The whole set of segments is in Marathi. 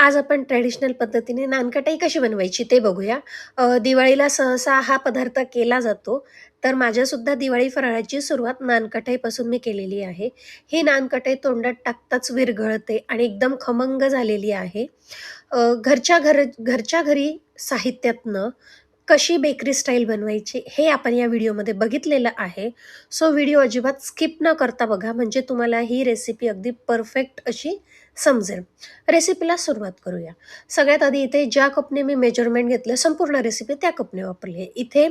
आज आपण ट्रेडिशनल पद्धतीने नानकटाई कशी बनवायची ते बघूया. दिवाळीला सहसा हा पदार्थ केला जातो. तर माझ्यासुद्धा दिवाळी फराळाची सुरुवात नानकटाईपासून मी केलेली आहे. ही नानकटाई तोंडात टाकताच विरघळते आणि एकदम खमंग झालेली आहे. घरच्या घरी साहित्यातनं कशी बेकरी स्टाईल बनवायची हे आपण या व्हिडिओमध्ये बघितलेलं आहे. सो व्हिडिओ अजिबात स्किप न करता बघा, म्हणजे तुम्हाला ही रेसिपी अगदी परफेक्ट अशी समजेल. रेसिपीला सुरुवात करूया. सगळ्यात आधी इथे ज्या कपने मी मेजरमेंट घेतलं, संपूर्ण रेसिपी त्या कपने वापरली आहे. इथे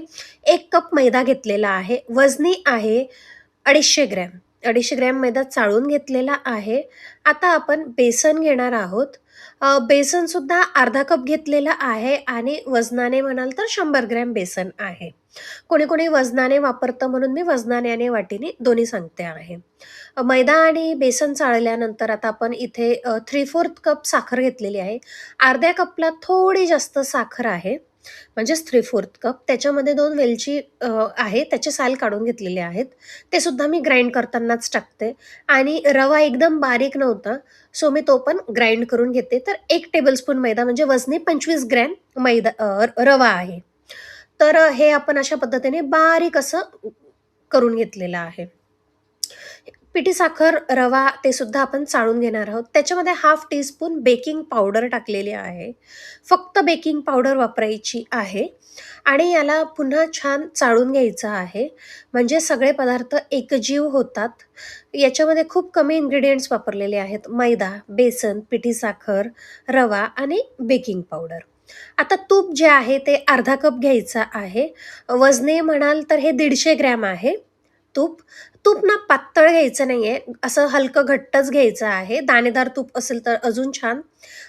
1 कप मैदा घेतलेला आहे. वजनी आहे 250 ग्रॅम. 250 ग्रॅम मैदा चाळून घेतलेला आहे. आता आपण बेसन घेणार आहोत. बेसनसुद्धा अर्धा कप घेतलेला आहे आणि वजनाने म्हणाल तर 100 ग्रॅम बेसन आहे. कोणी-कोणी वजनाने वापरतं, म्हणून मी वजनाने आणि वाटीने दोन्ही सांगते आहे. मैदा आणि बेसन चाळल्यानंतर आता आपण इथे 3/4 कप साखर घेतलेली आहे. अर्ध्या कपला थोडी जास्त साखर आहे, म्हणजेच 3/4 कप. त्याच्यामध्ये 2 वेलची आहे, त्याचे साल काढून घेतलेले आहेत. ते सुद्धा मी ग्राइंड करतानाच टाकते. आणि रवा एकदम बारीक नव्हता, सो मी तो पण ग्राइंड करून घेते. तर 1 टेबलस्पून मैदा, म्हणजे वजनी 25 ग्रॅम मैदा रवा आहे. तर हे आपण अशा पद्धतीने बारीक असं करून घेतलेलं आहे. पिठी साखर, रवा ते सुद्धा आपण चाळून घेणार आहोत. त्याच्यामध्ये हाफ टीस्पून बेकिंग पावडर टाकलेली आहे. फक्त बेकिंग पावडर वापरायची आहे आणि याला पुन्हा छान चाळून घ्यायचं आहे, म्हणजे सगळे पदार्थ एकजीव होतात. याच्यामध्ये खूप कमी इन्ग्रेडियंट्स वापरलेले आहेत: मैदा, बेसन, पिठी साखर, रवा आणि बेकिंग पावडर. आता तूप जे आहे ते अर्धा कप घ्यायचं आहे. वजने म्हणाल तर हे 150 ग्रॅम आहे तूप. तूप ना पातळ घ्यायचं नाहीये, असं हलकं घट्टच घ्यायचं आहे. दाणेदार तूप असेल तर अजून छान,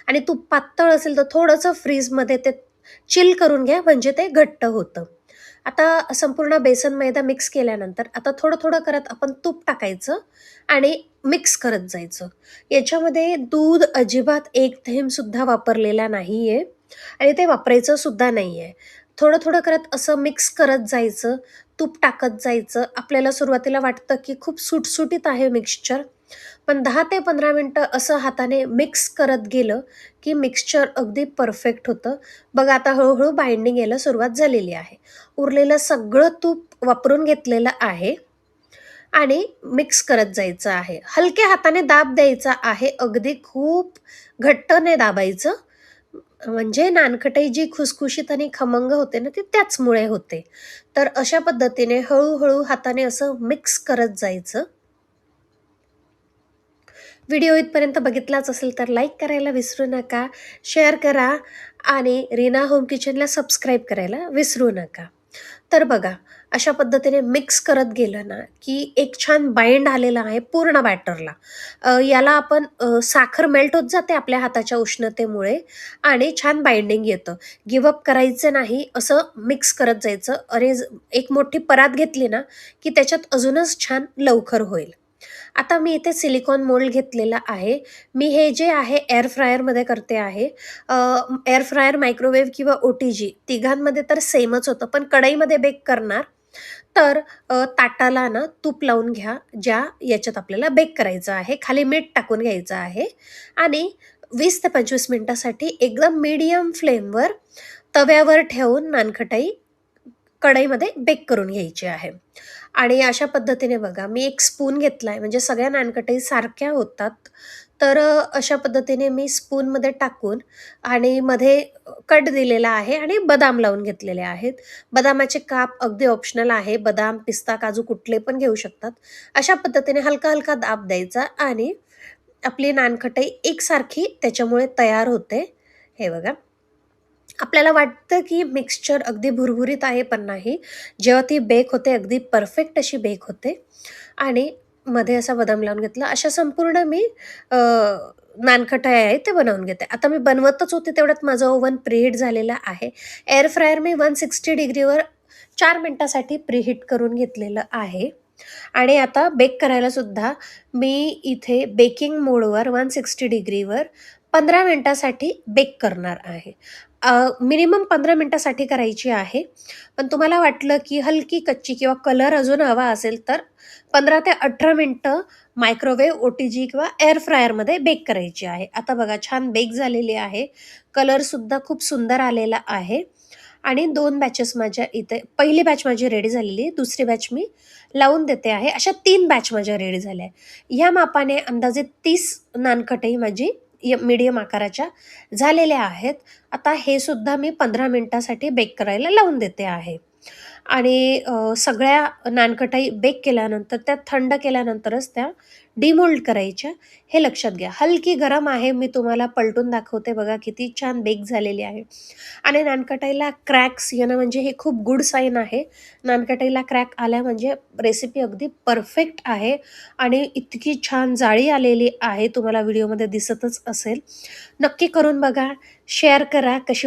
आणि तूप पातळ असेल तर थोडंसं फ्रीजमध्ये ते चिल करून घ्या, म्हणजे ते घट्ट होतं. आता संपूर्ण बेसन मैदा मिक्स केल्यानंतर आता थोडं-थोडं करत आपण तूप टाकायचं आणि मिक्स करत जायचं. याच्यामध्ये दूध अजिबात 1 थेंबसुद्धा वापरलेला नाहीये आणि ते वापरायचं सुद्धा नाहीये. थोडं-थोडं करत असं मिक्स करत जायचं, तूप टाकत जायचं. आपल्याला सुरुवातीला वाटतं की खूप सुटसुटीत आहे मिक्सचर, पण 10 ते 15 मिनिटं असं हाताने मिक्स करत गेलं की मिक्सचर अगदी परफेक्ट होतं. बघा, आता हळूहळू बाइंडिंग यायला सुरुवात झालेली आहे. उरलेलं सगळं तूप वापरून घेतलेलं आहे आणि मिक्स करत जायचं आहे. हलक्या हाताने दाब द्यायचा आहे, अगदी खूप घट्ट नाही दाबायचं. म्हणजे नानकटाई जी खुसखुशीत आणि खमंग होते ना, ती त्याचमुळे होते. तर अशा पद्धतीने हळू हाताने असं मिक्स करत जायचं. व्हिडिओ इथपर्यंत बघितलाच असेल तर लाईक करायला विसरू नका, शेअर करा आणि रीना होम किचनला सबस्क्राईब करायला विसरू नका. तर बघा, अशा पद्धतीने मिक्स करत गेलं ना, की एक छान बाइंड आलेला आहे पूर्ण बॅटरला. याला आपण साखर मेल्ट होत जाते आपल्या हाताच्या उष्णतेमुळे आणि छान बाइंडिंग येतं. गिव्ह अप करायचं नाही, असं मिक्स करत जायचं. एक मोठी परात घेतली ना, की त्याच्यात अजूनच छान लवकर होईल. आता मी इथे सिलिकॉन मोल्ड घेतलेला आहे. मी हे जे आहे एअर फ्रायरमध्ये करते आहे. एअर फ्रायर, मायक्रोवेव्ह किंवा OTG तिघांमध्ये तर सेमच होतं, पण कढईमध्ये बेक करणार तर ताटाला ना तूप लावून घ्या, ज्या याच्यात आपल्याला बेक करायचं आहे. खाली मीठ टाकून घ्यायचं आहे आणि 20 ते 25 मिनिटासाठी एकदम मीडियम फ्लेमवर तव्यावर ठेवून नानखटाई कढईमध्ये बेक करून घ्यायची आहे. आणि अशा पद्धतीने बघा, मी एक स्पून घेतलाय, म्हणजे सगळ्या नानकटाई सारख्या होतात. तर अशा पद्धतीने मी स्पूनमध्ये टाकून आणि मध्ये कट दिलेला आहे आणि बदाम लावून घेतलेले आहेत. बदामाचे काप अगदी ऑप्शनल आहे. बदाम, पिस्ता, काजू कुठले पण घेऊ शकतात. अशा पद्धतीने हलका-हलका दाब द्यायचा आणि आपली नानखटाई एकसारखी त्याच्यामुळे तयार होते. हे बघा. आपल्याला वाटतं की मिक्सचर अगदी भुरभुरीत आहे, पण नाही. जेव्हा ती बेक होते अगदी परफेक्ट अशी बेक होते. आणि मध्ये असा बदाम लावून घेतला. अशा संपूर्ण मी नानखटाई आहे ते बनवून घेते. आता मी बनवतच होते तेवढ्यात माझं ओव्हन प्रीहीट झालेला आहे. एअर फ्रायर मी 160 डिग्रीवर 4 मिनिटासाठी प्रीहीट करून घेतलेलं आहे. आणि आता बेक करायला सुद्धा मी इथे बेकिंग मोडवर 160 डिग्रीवर 15 मिनिटासाठी बेक करणार आहे. मिनिमम 15 मिनिटासाठी करायची आहे. पण तुम्हाला वाटलं की हलकी कच्ची किंवा कलर अजून हवा असेल तर 15 ते 18 मिनिटं मायक्रोवेव्ह, ओटीजी किंवा एअर फ्रायरमध्ये बेक करायची आहे. आता बघा छान बेक झालेली आहे. कलरसुद्धा खूप सुंदर आलेला आहे आणि 2 बॅचेस माझ्या इथे पहिली बॅच माझी रेडी झालेली आहे. दुसरी बॅच मी लावून देते आहे. अशा 3 बॅच माझ्या रेडी झाल्या आहे. ह्या मापाने अंदाजे 30 नानकटई माझी मीडियम आकाराच्या झालेल्या आहेत. आता हे सुद्धा मी 15 मिनिटासाठी बेक करायला लावून देते आहे. आणि सगळ्या नानकटाई बेक केल्यानंतर त्या थंड केल्यानंतरच त्या डिमोल्ड करायच्या, हे लक्षात घ्या. हलकी गरम आहे, मी तुम्हाला पलटून दाखवते बघा किती छान बेक झालेली आहे. आणि नानकटाईला क्रॅक्स येणं म्हणजे हे खूप गुड साईन आहे. नानकटाईला क्रॅक आल्या म्हणजे रेसिपी अगदी परफेक्ट आहे आणि इतकी छान जाळी आलेली आहे, तुम्हाला व्हिडिओमध्ये दिसतच असेल. नक्की करून बघा, शेअर करा कशी